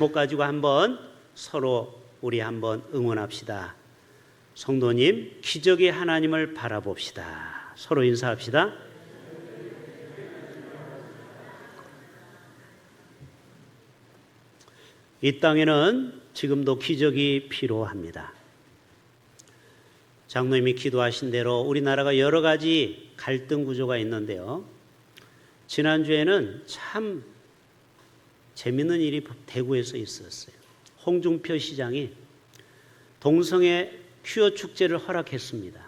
목 가지고 한번 서로 우리 한번 응원합시다. 성도님, 기적의 하나님을 바라봅시다. 서로 인사합시다. 이 땅에는 지금도 기적이 필요합니다. 장로님이 기도하신 대로 우리나라가 여러 가지 갈등 구조가 있는데요. 지난주에는 참 재밌는 일이 대구에서 있었어요. 홍준표 시장이 동성애 퀴어 축제를 허락했습니다.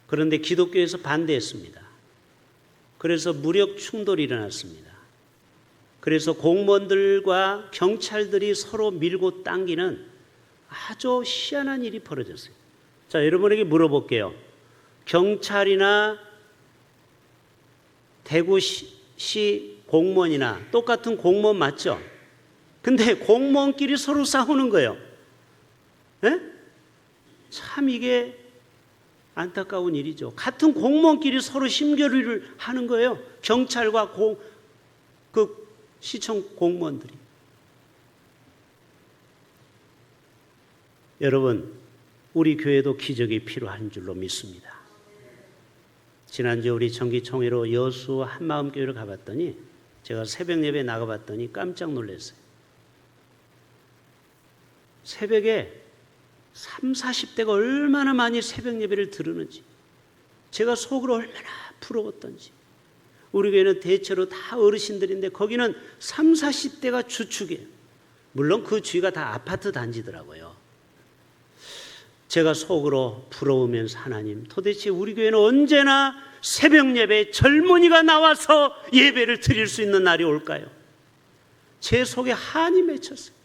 그런데 기독교에서 반대했습니다. 그래서 무력 충돌이 일어났습니다. 그래서 공무원들과 경찰들이 서로 밀고 당기는 아주 희한한 일이 벌어졌어요. 자, 여러분에게 물어볼게요. 경찰이나 대구시 공무원이나 똑같은 공무원 맞죠? 근데 공무원끼리 서로 싸우는 거예요. 에? 참 이게 안타까운 일이죠. 같은 공무원끼리 서로 심교류를 하는 거예요. 경찰과 그 시청 공무원들이. 여러분, 우리 교회도 기적이 필요한 줄로 믿습니다. 지난주에 우리 정기총회로 여수 한마음교회를 가봤더니 제가 새벽 예배 나가봤더니 깜짝 놀랐어요. 새벽에 30, 40대가 얼마나 많이 새벽 예배를 들으는지, 제가 속으로 얼마나 부러웠던지. 우리 교회는 대체로 다 어르신들인데 거기는 30, 40대가 주축이에요. 물론 그 주위가 다 아파트 단지더라고요. 제가 속으로 부러우면서 하나님, 도대체 우리 교회는 언제나 새벽 예배에 젊은이가 나와서 예배를 드릴 수 있는 날이 올까요? 제 속에 한이 맺혔어요.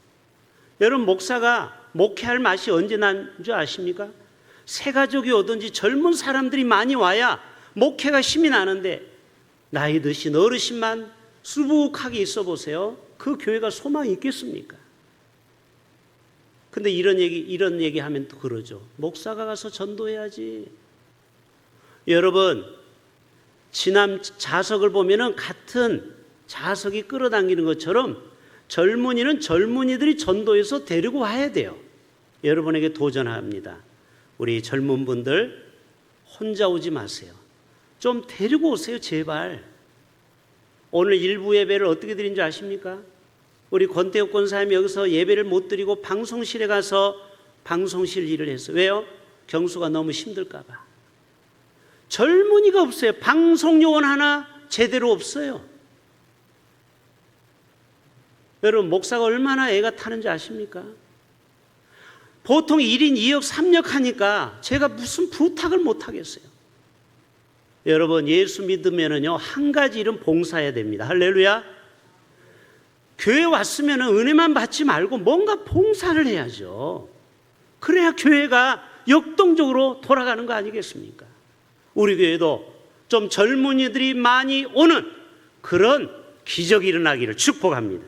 여러분, 목사가 목회할 맛이 언제 난 줄 아십니까? 새 가족이 오든지 젊은 사람들이 많이 와야 목회가 힘이 나는데, 나이 드신 어르신만 수북하게 있어 보세요. 그 교회가 소망이 있겠습니까? 근데 이런 얘기 하면 또 그러죠. 목사가 가서 전도해야지. 여러분, 지남 자석을 보면은 같은 자석이 끌어당기는 것처럼 젊은이는 젊은이들이 전도해서 데리고 와야 돼요. 여러분에게 도전합니다. 우리 젊은 분들 혼자 오지 마세요. 좀 데리고 오세요, 제발. 오늘 일부 예배를 어떻게 드린 줄 아십니까? 우리 권태욱 권사님이 여기서 예배를 못 드리고 방송실에 가서 방송실 일을 했어요. 왜요? 경수가 너무 힘들까 봐. 젊은이가 없어요. 방송 요원 하나 제대로 없어요. 여러분, 목사가 얼마나 애가 타는지 아십니까? 보통 1인 2역 3역 하니까 제가 무슨 부탁을 못 하겠어요. 여러분, 예수 믿으면은요, 한 가지 일은 봉사해야 됩니다. 할렐루야. 교회 왔으면 은혜만 받지 말고 뭔가 봉사를 해야죠. 그래야 교회가 역동적으로 돌아가는 거 아니겠습니까? 우리 교회도 좀 젊은이들이 많이 오는 그런 기적이 일어나기를 축복합니다.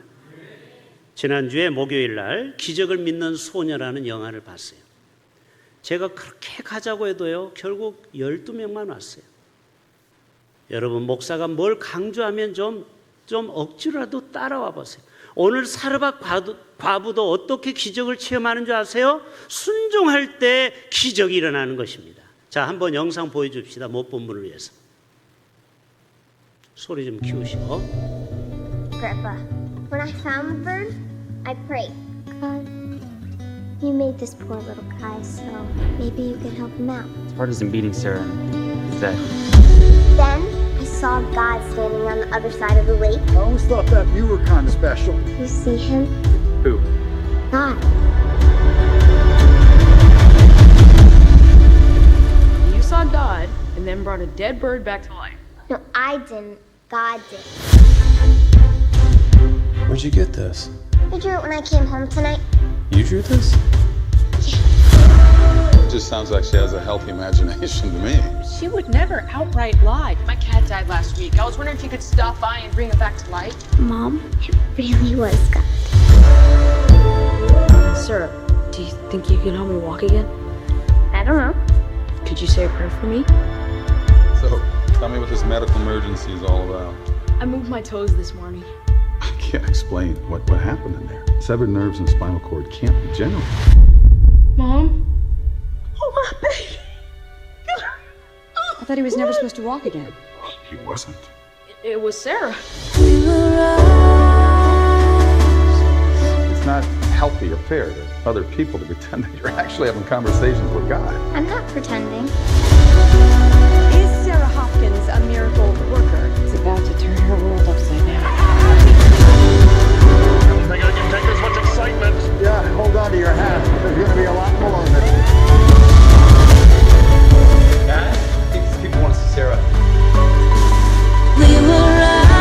지난주에 목요일 날 기적을 믿는 소녀라는 영화를 봤어요. 제가 그렇게 가자고 해도요, 결국 12명만 왔어요. 여러분, 목사가 뭘 강조하면 좀 억지로라도 따라와 보세요. 오늘 사르밧 과부도 어떻게 기적을 체험하는 줄 아세요? 순종할 때 기적이 일어나는 것입니다. 자, 한번 영상 보여줍시다. 못 본 분을 위해서. 소리 좀 키우시고. Grandpa, when I found the bird, I prayed. God, you made this poor little guy, so maybe you can help him out. As hard as in meeting Sarah and Zach. Then I saw God standing on the other side of the lake. I always thought that you were kind of special. You see him? Who? God. You saw God and then brought a dead bird back to life. No, I didn't. God did. Where'd you get this? I drew it when I came home tonight. You drew this? It just sounds like she has a healthy imagination to me. She would never outright lie. My cat died last week. I was wondering if you could stop by and bring it back to life. Mom, it really was God. Sarah, do you think you can help me walk again? I don't know. Could you say a prayer for me? So, tell me what this medical emergency is all about. I moved my toes this morning. I can't explain what happened in there. Severed nerves and spinal cord can't regenerate. Mom? Oh, my baby! I thought he was never supposed to walk again. He wasn't. It was Sarah. It's not healthy or fair to other people to pretend that you're actually having conversations with God. I'm not pretending. Is Sarah Hopkins a miracle worker? He's about to turn her world upside down. Think I can take this much excitement? Yeah, hold on to your hat. There's going to be a lot more of it. Dad, I think these people want to see Sarah. We will rise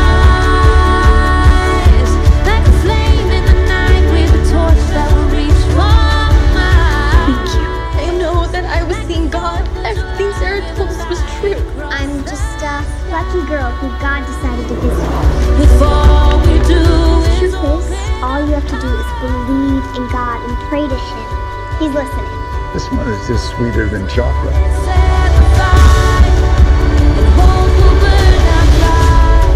like a flame in the night with a torch that will reach far. Thank you. I know that I was seeing God. Everything Sarah told us was true. I'm just a lucky girl who God decided to visit. With all we do The truth is, all you have to do is believe in God and pray to Him. He's listening. This one is just sweeter than chocolate. set the fire, and hope will burn out bright.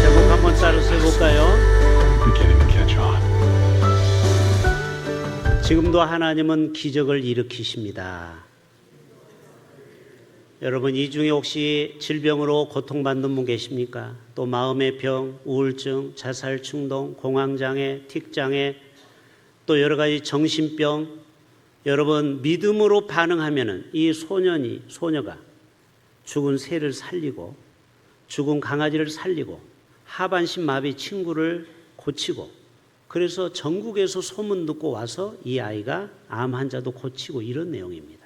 제목 한번 따라서 해볼까요? Beginning to catch on. 지금도 하나님은 기적을 일으키십니다. 여러분, 이 중에 혹시 질병으로 고통받는 분 계십니까? 또 마음의 병, 우울증, 자살 충동, 공황장애, 틱장애, 또 여러 가지 정신병. 여러분, 믿음으로 반응하면은 이 소녀가 죽은 새를 살리고, 죽은 강아지를 살리고, 하반신 마비 친구를 고치고, 그래서 전국에서 소문 듣고 와서 이 아이가 암 환자도 고치고, 이런 내용입니다.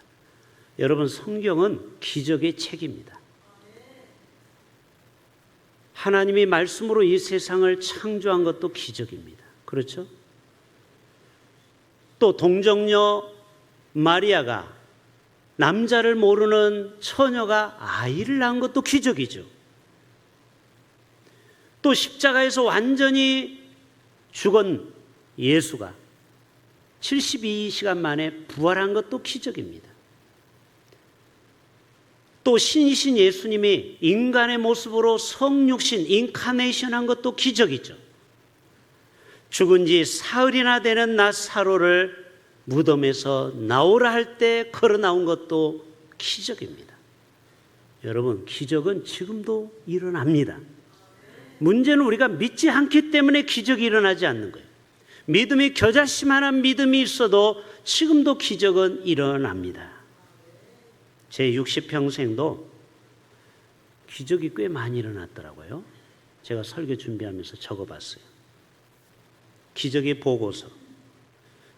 여러분, 성경은 기적의 책입니다. 하나님이 말씀으로 이 세상을 창조한 것도 기적입니다. 그렇죠? 또 동정녀 마리아가, 남자를 모르는 처녀가 아이를 낳은 것도 기적이죠. 또 십자가에서 완전히 죽은 예수가 72시간 만에 부활한 것도 기적입니다. 또 신이신 예수님이 인간의 모습으로 성육신, 인카네이션 한 것도 기적이죠. 죽은 지 사흘이나 되는 나사로를 무덤에서 나오라 할 때 걸어 나온 것도 기적입니다. 여러분, 기적은 지금도 일어납니다. 문제는 우리가 믿지 않기 때문에 기적이 일어나지 않는 거예요. 믿음이 겨자씨만한 믿음이 있어도 지금도 기적은 일어납니다. 제 60평생도 기적이 꽤 많이 일어났더라고요. 제가 설교 준비하면서 적어봤어요. 기적의 보고서.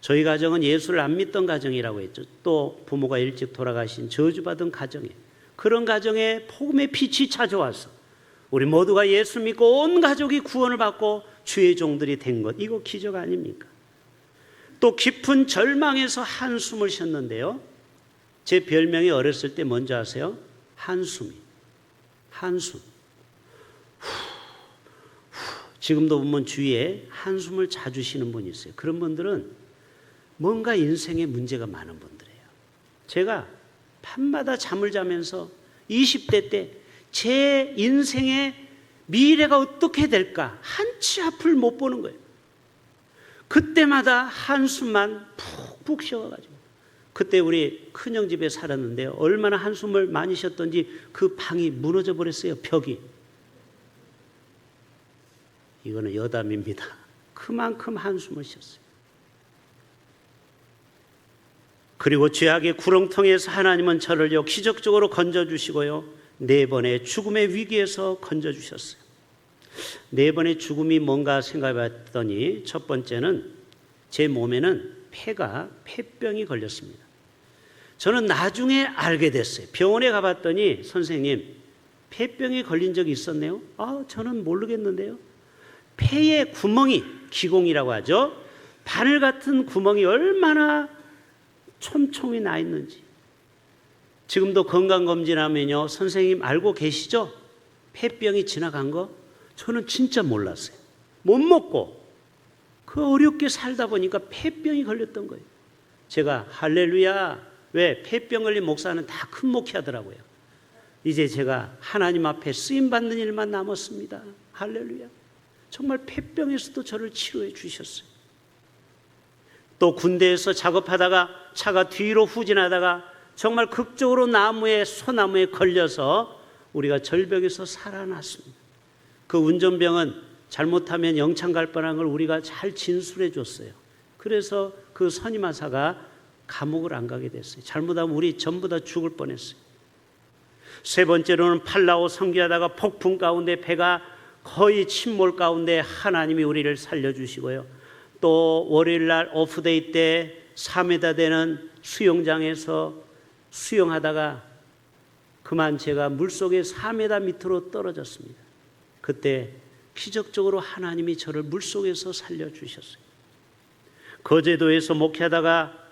저희 가정은 예수를 안 믿던 가정이라고 했죠. 또 부모가 일찍 돌아가신 저주받은 가정이에요. 그런 가정에 복음의 빛이 찾아와서 우리 모두가 예수 믿고 온 가족이 구원을 받고 주의 종들이 된 것, 이거 기적 아닙니까? 또 깊은 절망에서 한숨을 쉬었는데요. 제 별명이 어렸을 때 뭔지 아세요? 한숨이. 한숨. 지금도 보면 주위에 한숨을 자주 쉬는 분이 있어요. 그런 분들은 뭔가 인생에 문제가 많은 분들이에요. 제가 밤마다 잠을 자면서 20대 때 제 인생의 미래가 어떻게 될까 한치 앞을 못 보는 거예요. 그때마다 한숨만 푹푹 쉬어가지고, 그때 우리 큰형 집에 살았는데요. 얼마나 한숨을 많이 쉬었던지 그 방이 무너져 버렸어요. 벽이. 이거는 여담입니다. 그만큼 한숨을 쉬었어요. 그리고 죄악의 구렁텅이에서 하나님은 저를요 기적적으로 건져주시고요, 4번의 죽음의 위기에서 건져주셨어요. 4번의 죽음이 뭔가 생각해봤더니, 첫 번째는 제 몸에는 폐병이 걸렸습니다. 저는 나중에 알게 됐어요. 병원에 가봤더니 선생님, 폐병이 걸린 적이 있었네요. 저는 모르겠는데요. 폐에 구멍이, 기공이라고 하죠. 바늘 같은 구멍이 얼마나 촘촘히 나 있는지. 지금도 건강검진하면요, 선생님 알고 계시죠? 폐병이 지나간 거? 저는 진짜 몰랐어요. 못 먹고 그 어렵게 살다 보니까 폐병이 걸렸던 거예요. 제가 할렐루야, 왜 폐병 걸린 목사는 다 큰 목회하더라고요. 이제 제가 하나님 앞에 쓰임받는 일만 남았습니다. 할렐루야. 정말 폐병에서도 저를 치료해 주셨어요. 또 군대에서 작업하다가 차가 뒤로 후진하다가 정말 극적으로 소나무에 걸려서 우리가 절벽에서 살아났습니다. 그 운전병은 잘못하면 영창 갈 뻔한 걸 우리가 잘 진술해 줬어요. 그래서 그 선임하사가 감옥을 안 가게 됐어요. 잘못하면 우리 전부 다 죽을 뻔했어요. 세 번째로는 팔라오 선교하다가 폭풍 가운데 배가 거의 침몰 가운데 하나님이 우리를 살려주시고요. 또 월요일날 오프데이 때 4m 되는 수영장에서 수영하다가 그만 제가 물속에 4m 밑으로 떨어졌습니다. 그때 기적적으로 하나님이 저를 물속에서 살려주셨어요. 거제도에서 목회하다가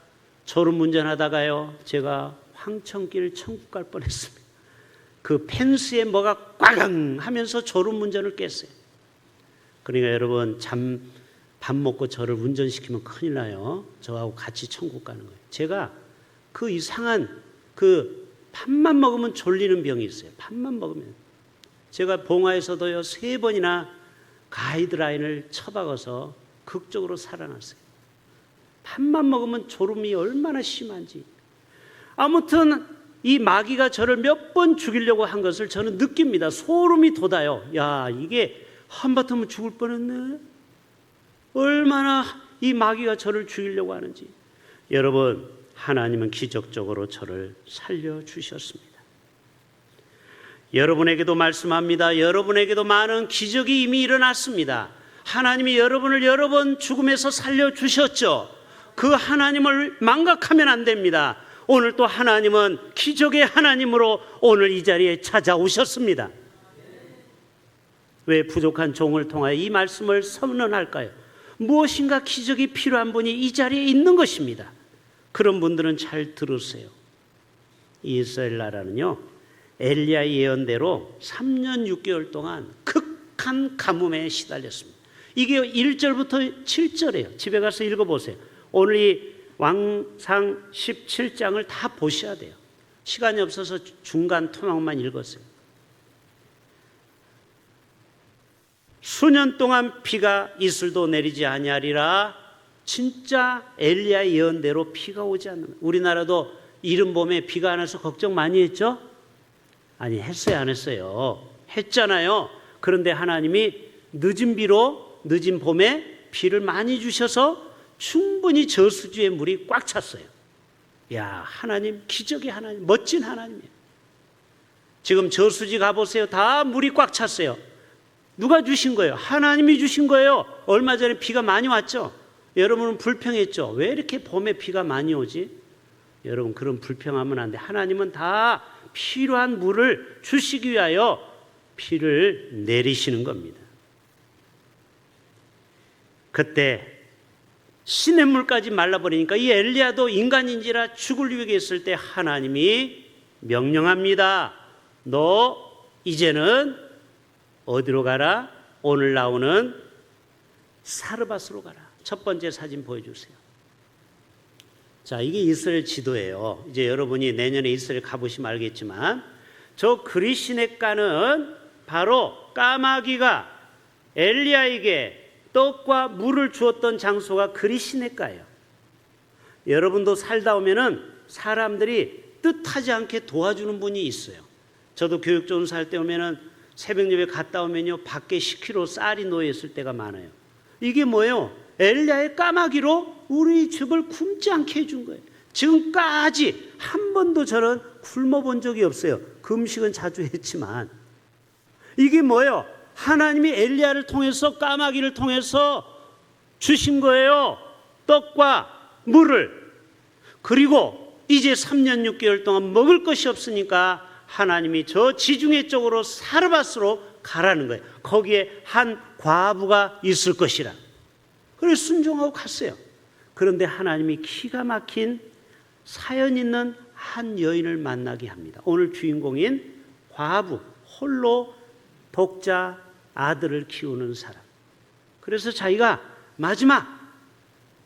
졸음운전하다가요, 제가 황천길 천국 갈 뻔했습니다. 그 펜스에 뭐가 꽝 하면서 졸음운전을 깼어요. 그러니까 여러분, 밥 먹고 저를 운전시키면 큰일 나요. 저하고 같이 천국 가는 거예요. 제가 그 이상한 밥만 먹으면 졸리는 병이 있어요. 밥만 먹으면. 제가 봉화에서도요 3번이나 가이드라인을 쳐박아서 극적으로 살아났어요. 밥만 먹으면 졸음이 얼마나 심한지. 아무튼 이 마귀가 저를 몇 번 죽이려고 한 것을 저는 느낍니다. 소름이 돋아요. 야, 이게 한바탕은 죽을 뻔했네. 얼마나 이 마귀가 저를 죽이려고 하는지. 여러분, 하나님은 기적적으로 저를 살려주셨습니다. 여러분에게도 말씀합니다. 여러분에게도 많은 기적이 이미 일어났습니다. 하나님이 여러분을 여러 번 죽음에서 살려주셨죠. 그 하나님을 망각하면 안 됩니다. 오늘 또 하나님은 기적의 하나님으로 오늘 이 자리에 찾아오셨습니다. 왜 부족한 종을 통하여 이 말씀을 선언할까요? 무엇인가 기적이 필요한 분이 이 자리에 있는 것입니다. 그런 분들은 잘 들으세요. 이스라엘 나라는요, 엘리야의 예언대로 3년 6개월 동안 극한 가뭄에 시달렸습니다. 이게 1절부터 7절이에요. 집에 가서 읽어보세요. 오늘 이 왕상 17장을 다 보셔야 돼요. 시간이 없어서 중간 토막만 읽었어요. 수년 동안 비가 이슬도 내리지 아니하리라. 진짜 엘리야의 예언대로 비가 오지 않는 거예요. 우리나라도 이른 봄에 비가 안 와서 걱정 많이 했죠? 아니, 했어요, 안 했어요? 했잖아요. 그런데 하나님이 늦은 비로 늦은 봄에 비를 많이 주셔서 충분히 저수지의 물이 꽉 찼어요. 야, 하나님, 기적의 하나님, 멋진 하나님이에요. 지금 저수지 가보세요. 다 물이 꽉 찼어요. 누가 주신 거예요? 하나님이 주신 거예요. 얼마 전에 비가 많이 왔죠? 여러분은 불평했죠? 왜 이렇게 봄에 비가 많이 오지? 여러분, 그런 불평하면 안 돼. 하나님은 다 필요한 물을 주시기 위하여 비를 내리시는 겁니다. 그때 시냇물까지 말라버리니까 이 엘리야도 인간인지라 죽을 위기에 있을 때 하나님이 명령합니다. 너 이제는 어디로 가라? 오늘 나오는 사르밧으로 가라. 첫 번째 사진 보여주세요. 자, 이게 이스라엘 지도예요. 이제 여러분이 내년에 이스라엘 가보시면 알겠지만 저 그리시네가는 바로 까마귀가 엘리야에게 떡과 물을 주었던 장소가 그리시네가예요. 여러분도 살다 오면은 사람들이 뜻하지 않게 도와주는 분이 있어요. 저도 교육 좋은 살 때 오면은 새벽 예배 갔다 오면요, 밖에 10kg 쌀이 놓여 있을 때가 많아요. 이게 뭐예요? 엘리야의 까마귀로 우리 집을 굶지 않게 해준 거예요. 지금까지 한 번도 저는 굶어본 적이 없어요. 금식은 자주 했지만. 이게 뭐예요? 하나님이 엘리야를 통해서, 까마귀를 통해서 주신 거예요. 떡과 물을. 그리고 이제 3년 6개월 동안 먹을 것이 없으니까 하나님이 저 지중해 쪽으로 사르밧으로 가라는 거예요. 거기에 한 과부가 있을 것이라. 그래서 순종하고 갔어요. 그런데 하나님이 기가 막힌 사연 있는 한 여인을 만나게 합니다. 오늘 주인공인 과부, 홀로 독자 아들을 키우는 사람. 그래서 자기가 마지막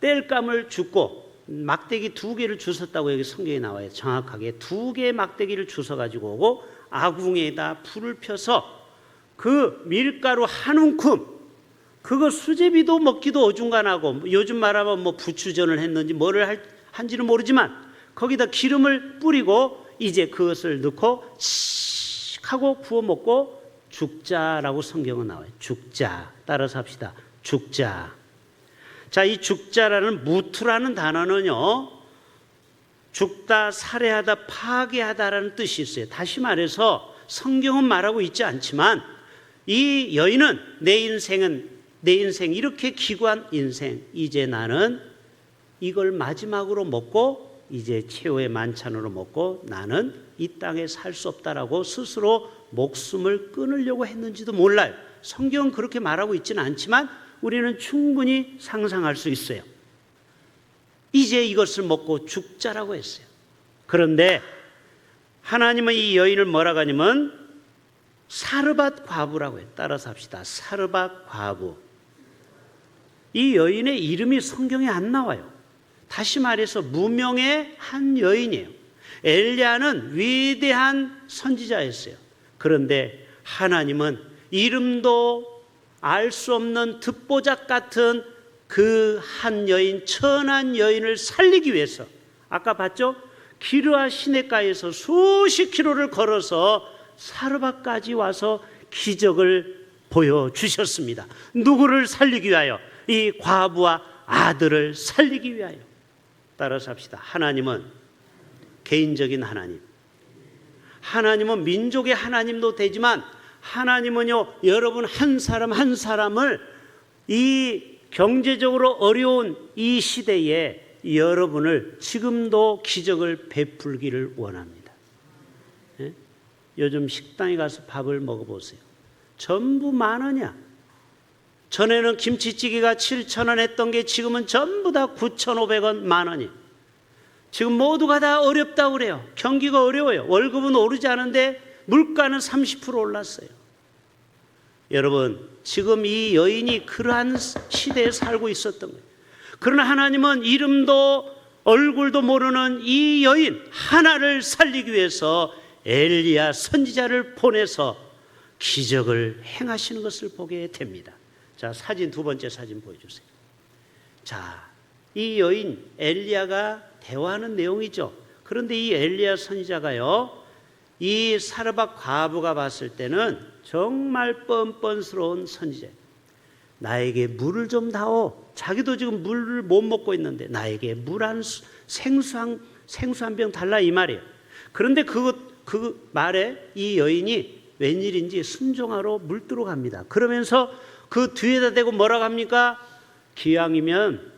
땔감을 줍고 막대기 2개를 주웠다고 여기 성경에 나와요. 정확하게 2개의 막대기를 주워가지고 오고 아궁에다 불을 펴서 그 밀가루 한 움큼 그거 수제비도 먹기도 어중간하고, 요즘 말하면 뭐 부추전을 했는지 뭐를 한지는 모르지만 거기다 기름을 뿌리고 이제 그것을 넣고 씩 하고 구워 먹고 죽자라고 성경은 나와요. 죽자. 따라서 합시다. 죽자. 자, 이 죽자라는 무투라는 단어는요, 죽다, 살해하다, 파괴하다라는 뜻이 있어요. 다시 말해서 성경은 말하고 있지 않지만 이 여인은 내 인생 이렇게 기구한 인생, 이제 나는 이걸 마지막으로 먹고 이제 최후의 만찬으로 먹고 나는 이 땅에 살 수 없다라고 스스로 목숨을 끊으려고 했는지도 몰라요. 성경은 그렇게 말하고 있지는 않지만 우리는 충분히 상상할 수 있어요. 이제 이것을 먹고 죽자라고 했어요. 그런데 하나님은 이 여인을 뭐라고 하냐면 사르밧 과부라고 해요. 따라서 합시다. 사르밧 과부. 이 여인의 이름이 성경에 안 나와요. 다시 말해서 무명의 한 여인이에요. 엘리야는 위대한 선지자였어요. 그런데 하나님은 이름도 알 수 없는 듣보잡 같은 그 한 여인, 천한 여인을 살리기 위해서, 아까 봤죠? 기르아 시내가에서 수십 킬로를 걸어서 사르밧까지 와서 기적을 보여주셨습니다. 누구를 살리기 위하여? 이 과부와 아들을 살리기 위하여. 따라서 합시다. 하나님은 개인적인 하나님, 하나님은 민족의 하나님도 되지만 하나님은요, 여러분 한 사람 한 사람을 이 경제적으로 어려운 이 시대에 여러분을 지금도 기적을 베풀기를 원합니다. 예? 요즘 식당에 가서 밥을 먹어보세요. 전부 10,000원이야. 전에는 김치찌개가 7,000원 했던 게 지금은 전부 다 9,500원, 10,000원이에요. 지금 모두가 다 어렵다고 그래요. 경기가 어려워요. 월급은 오르지 않은데 물가는 30% 올랐어요. 여러분, 지금 이 여인이 그러한 시대에 살고 있었던 거예요. 그러나 하나님은 이름도 얼굴도 모르는 이 여인 하나를 살리기 위해서 엘리야 선지자를 보내서 기적을 행하시는 것을 보게 됩니다. 자, 사진 두 번째 사진 보여주세요. 자, 이 여인 엘리야가 대화하는 내용이죠. 그런데 이 엘리야 선지자가요, 이 사르밧 과부가 봤을 때는 정말 뻔뻔스러운 선지자예요. 나에게 물을 좀 다오. 자기도 지금 물을 못 먹고 있는데 나에게 물 한 생수 한 병 달라, 이 말이에요. 그런데 그 말에 이 여인이 웬일인지 순종하러 물들어 갑니다. 그러면서 그 뒤에다 대고 뭐라고 합니까? 기왕이면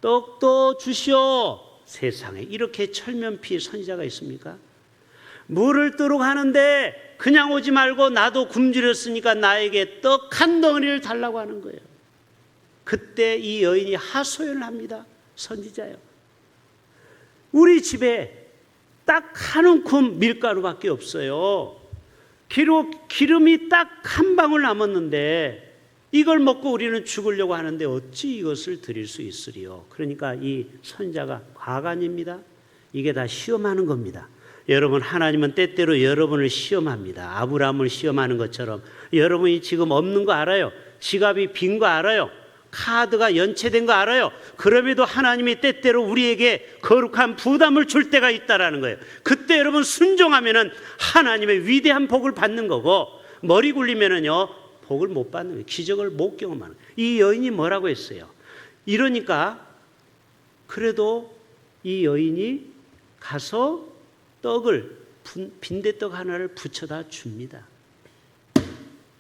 떡도 주시오. 세상에 이렇게 철면피 선지자가 있습니까? 물을 뜨러 가는데 그냥 오지 말고 나도 굶주렸으니까 나에게 떡 한 덩어리를 달라고 하는 거예요. 그때 이 여인이 하소연을 합니다. 선지자요, 우리 집에 딱 한 움큼 밀가루밖에 없어요. 기름이 딱 한 방울 남았는데 이걸 먹고 우리는 죽으려고 하는데 어찌 이것을 드릴 수 있으리요. 그러니까 이 선지자가 과간입니다. 이게 다 시험하는 겁니다. 여러분, 하나님은 때때로 여러분을 시험합니다. 아브라함을 시험하는 것처럼. 여러분이 지금 없는 거 알아요. 지갑이 빈 거 알아요. 카드가 연체된 거 알아요. 그럼에도 하나님이 때때로 우리에게 거룩한 부담을 줄 때가 있다라는 거예요. 그때 여러분 순종하면은 하나님의 위대한 복을 받는 거고, 머리 굴리면은요 복을 못 받는 거예요. 기적을 못 경험하는 거예요. 이 여인이 뭐라고 했어요? 이러니까 그래도 이 여인이 가서 떡을, 빈대떡 하나를 붙여다 줍니다.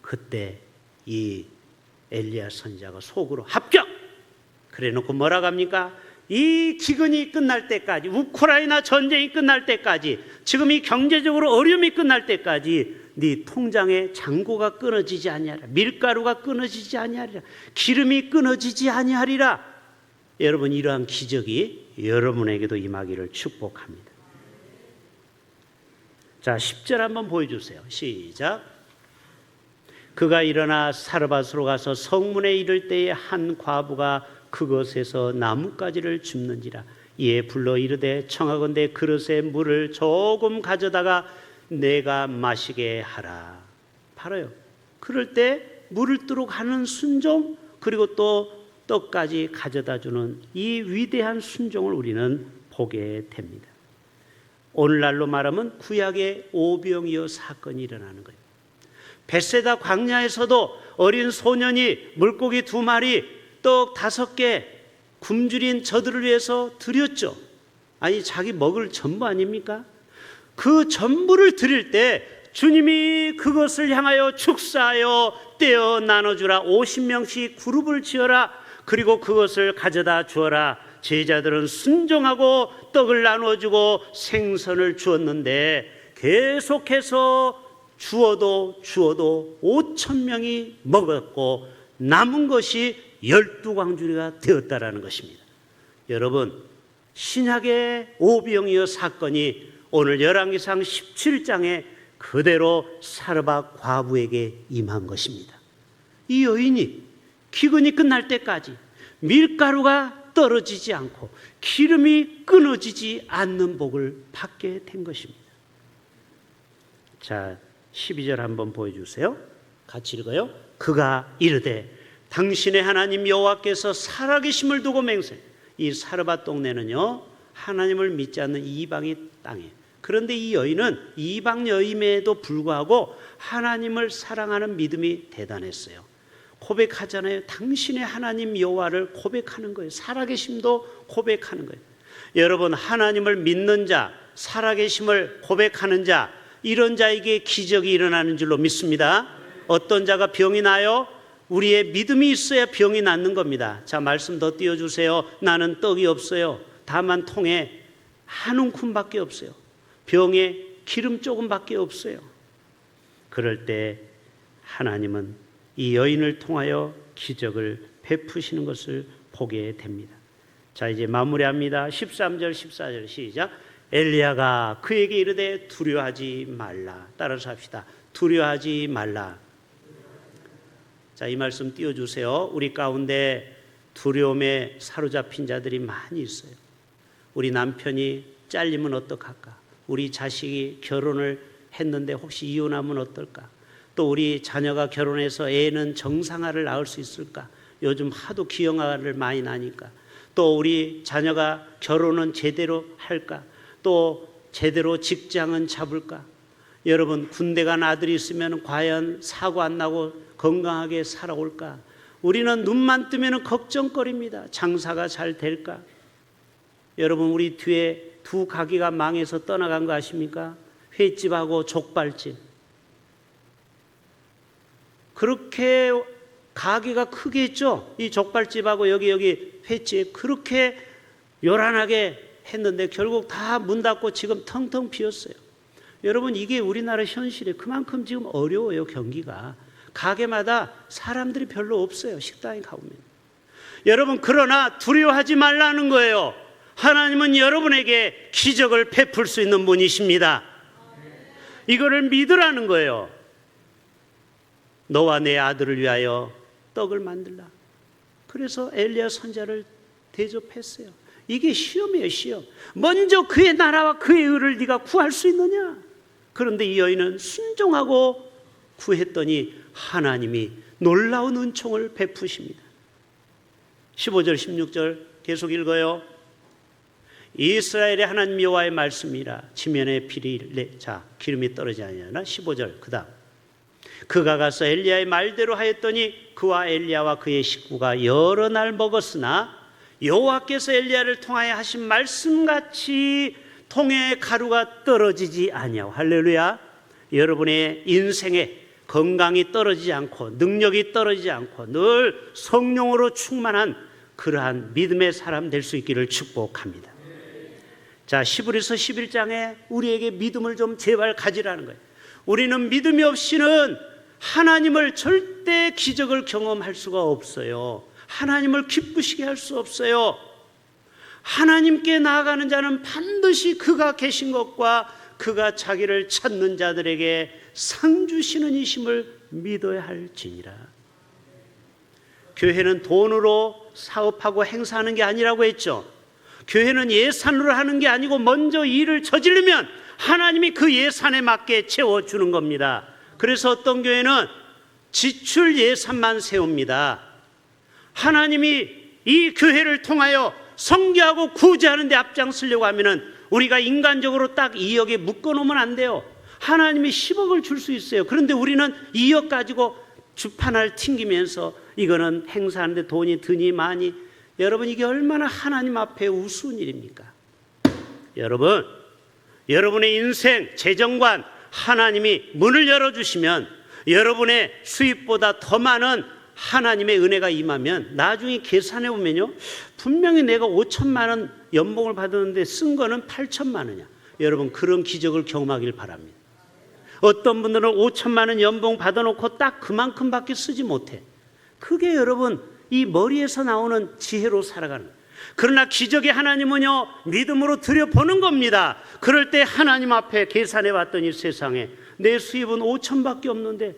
그때 이 엘리야 선지자가 속으로 합격! 그래 놓고 뭐라고 합니까? 이 기근이 끝날 때까지, 우크라이나 전쟁이 끝날 때까지, 지금 이 경제적으로 어려움이 끝날 때까지 네 통장에 잔고가 끊어지지 아니하리라. 밀가루가 끊어지지 아니하리라. 기름이 끊어지지 아니하리라. 여러분, 이러한 기적이 여러분에게도 임하기를 축복합니다. 자, 10절 한번 보여주세요. 시작. 그가 일어나 사르밧으로 가서 성문에 이를 때에 한 과부가 그것에서 나뭇가지를 줍는지라. 이에 불러 이르되 청하건대 그릇에 물을 조금 가져다가 내가 마시게 하라. 바로요. 그럴 때 물을 뜨록 하는 순종, 그리고 또 떡까지 가져다 주는 이 위대한 순종을 우리는 보게 됩니다. 오늘날로 말하면 구약의 오병이어 사건이 일어나는 거예요. 벳세다 광야에서도 어린 소년이 물고기 2마리, 떡 5개, 굶주린 저들을 위해서 드렸죠. 아니, 자기 먹을 전부 아닙니까? 그 전부를 드릴 때 주님이 그것을 향하여 축사하여 떼어 나눠주라. 50명씩 그룹을 지어라. 그리고 그것을 가져다 주어라. 제자들은 순종하고 떡을 나눠주고 생선을 주었는데 계속해서 주어도 5,000명이 먹었고 남은 것이 12광주리가 되었다라는 것입니다. 여러분, 신약의 오병이어 사건이 오늘 열왕기상 17장에 그대로 사르밧 과부에게 임한 것입니다. 이 여인이 기근이 끝날 때까지 밀가루가 떨어지지 않고 기름이 끊어지지 않는 복을 받게 된 것입니다. 자, 12절 한번 보여주세요. 같이 읽어요. 그가 이르되 당신의 하나님 여호와께서 살아계심을 두고 맹세. 이 사르밧 동네는요, 하나님을 믿지 않는 이방의 땅이에요. 그런데 이 여인은 이방 여임에도 불구하고 하나님을 사랑하는 믿음이 대단했어요. 고백하잖아요. 당신의 하나님 여호와를 고백하는 거예요. 살아계심도 고백하는 거예요. 여러분, 하나님을 믿는 자, 살아계심을 고백하는 자, 이런 자에게 기적이 일어나는 줄로 믿습니다. 어떤 자가 병이 나요? 우리의 믿음이 있어야 병이 낫는 겁니다. 자, 말씀 더 띄워주세요. 나는 떡이 없어요. 다만 통에 한 움큼밖에 없어요. 병에 기름 조금밖에 없어요. 그럴 때 하나님은 이 여인을 통하여 기적을 베푸시는 것을 보게 됩니다. 자, 이제 마무리합니다. 13절 14절 시작. 엘리야가 그에게 이르되 두려워하지 말라. 따라서 합시다. 두려워하지 말라. 자, 이 말씀 띄워주세요. 우리 가운데 두려움에 사로잡힌 자들이 많이 있어요. 우리 남편이 잘리면 어떡할까? 우리 자식이 결혼을 했는데 혹시 이혼하면 어떨까? 또 우리 자녀가 결혼해서 애는 정상화를 낳을 수 있을까? 요즘 하도 기형아를 많이 나니까. 또 우리 자녀가 결혼은 제대로 할까? 또 제대로 직장은 잡을까? 여러분, 군대 간 아들이 있으면 과연 사고 안 나고 건강하게 살아올까? 우리는 눈만 뜨면 걱정거립니다. 장사가 잘 될까? 여러분, 우리 뒤에 2 가게가 망해서 떠나간 거 아십니까? 횟집하고 족발집. 그렇게 가게가 크겠죠? 이 족발집하고 여기 횟집 그렇게 요란하게 했는데 결국 다 문 닫고 지금 텅텅 비었어요. 여러분, 이게 우리나라 현실이에요. 그만큼 지금 어려워요. 경기가. 가게마다 사람들이 별로 없어요. 식당에 가보면. 여러분, 그러나 두려워하지 말라는 거예요. 하나님은 여러분에게 기적을 베풀 수 있는 분이십니다. 이거를 믿으라는 거예요. 너와 내 아들을 위하여 떡을 만들라. 그래서 엘리야 선지자를 대접했어요. 이게 시험이에요, 시험. 먼저 그의 나라와 그의 의를 네가 구할 수 있느냐? 그런데 이 여인은 순종하고 구했더니 하나님이 놀라운 은총을 베푸십니다. 15절 16절 계속 읽어요. 이스라엘의 하나님 여호와의 말씀이라 지면에 비리 자 기름이 떨어지지 아니하나. 15절 그 다음 그가 가서 엘리야의 말대로 하였더니 그와 엘리야와 그의 식구가 여러 날 먹었으나 여호와께서 엘리야를 통하여 하신 말씀같이 통에 가루가 떨어지지 아니하고. 할렐루야. 여러분의 인생에 건강이 떨어지지 않고 능력이 떨어지지 않고 늘 성령으로 충만한 그러한 믿음의 사람 될 수 있기를 축복합니다. 자, 히브리서 11장에 우리에게 믿음을 좀 제발 가지라는 거예요. 우리는 믿음이 없이는 하나님을 절대 기적을 경험할 수가 없어요. 하나님을 기쁘시게 할 수 없어요. 하나님께 나아가는 자는 반드시 그가 계신 것과 그가 자기를 찾는 자들에게 상 주시는 이심을 믿어야 할지니라. 교회는 돈으로 사업하고 행사하는 게 아니라고 했죠. 교회는 예산으로 하는 게 아니고 먼저 일을 저지르면 하나님이 그 예산에 맞게 채워주는 겁니다. 그래서 어떤 교회는 지출 예산만 세웁니다. 하나님이 이 교회를 통하여 선교하고 구제하는 데 앞장서려고 하면은 우리가 인간적으로 딱 2억에 묶어놓으면 안 돼요. 하나님이 10억을 줄 수 있어요. 그런데 우리는 2억 가지고 주판을 튕기면서 이거는 행사하는데 돈이 드니 많이, 여러분 이게 얼마나 하나님 앞에 우스운 일입니까? 여러분, 여러분의 인생 재정관 하나님이 문을 열어주시면 여러분의 수입보다 더 많은 하나님의 은혜가 임하면 나중에 계산해 보면요, 분명히 내가 5천만 원 연봉을 받았는데 쓴 거는 8천만 원이야. 여러분, 그런 기적을 경험하길 바랍니다. 어떤 분들은 5천만 원 연봉 받아놓고 딱 그만큼밖에 쓰지 못해. 그게 여러분 이 머리에서 나오는 지혜로 살아가는 거예요. 그러나 기적의 하나님은요, 믿음으로 들여보는 겁니다. 그럴 때 하나님 앞에 계산해 봤더니 세상에 내 수입은 5천밖에 없는데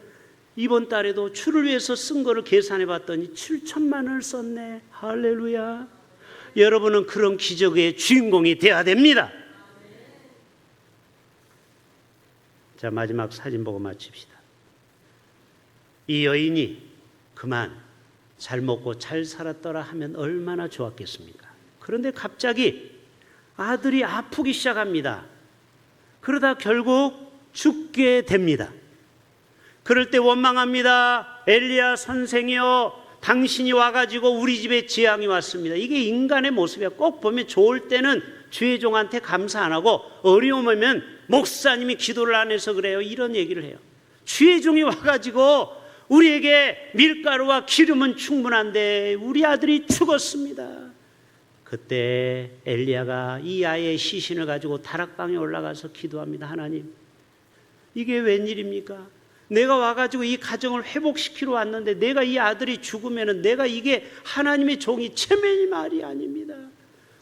이번 달에도 주를 위해서 쓴 거를 계산해 봤더니 7천만 원을 썼네. 할렐루야. 여러분은 그런 기적의 주인공이 되어야 됩니다. 자, 마지막 사진 보고 마칩시다. 이 여인이 그만 잘 먹고 잘 살았더라 하면 얼마나 좋았겠습니까? 그런데 갑자기 아들이 아프기 시작합니다. 그러다 결국 죽게 됩니다. 그럴 때 원망합니다. 엘리야 선생이여, 당신이 와가지고 우리 집에 재앙이 왔습니다. 이게 인간의 모습이야. 꼭 보면 좋을 때는 주의 종한테 감사 안 하고 어려우면 목사님이 기도를 안 해서 그래요, 이런 얘기를 해요. 주의 종이 와가지고 우리에게 밀가루와 기름은 충분한데 우리 아들이 죽었습니다. 그때 엘리야가 이 아이의 시신을 가지고 다락방에 올라가서 기도합니다. 하나님, 이게 웬일입니까? 내가 와가지고 이 가정을 회복시키러 왔는데 내가 이 아들이 죽으면 내가 이게 하나님의 종이 체면이 말이 아닙니다.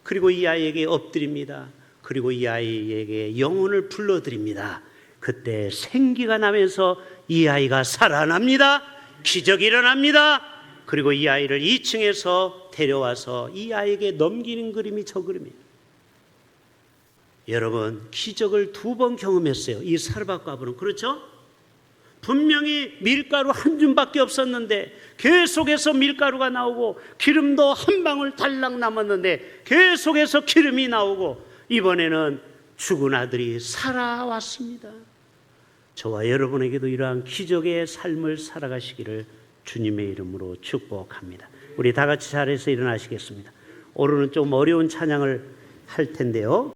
그리고 이 아이에게 엎드립니다. 그리고 이 아이에게 영혼을 불러드립니다. 그때 생기가 나면서 이 아이가 살아납니다. 기적이 일어납니다. 그리고 이 아이를 2층에서 데려와서 이 아이에게 넘기는 그림이 저 그림이에요. 여러분, 기적을 2번 경험했어요, 이 사르밧 과부는. 그렇죠? 분명히 밀가루 한 줌밖에 없었는데 계속해서 밀가루가 나오고 기름도 한 방울 달랑 남았는데 계속해서 기름이 나오고 이번에는 죽은 아들이 살아왔습니다. 저와 여러분에게도 이러한 기적의 삶을 살아가시기를 주님의 이름으로 축복합니다. 우리 다 같이 자리에서 일어나시겠습니다. 오늘은 좀 어려운 찬양을 할 텐데요.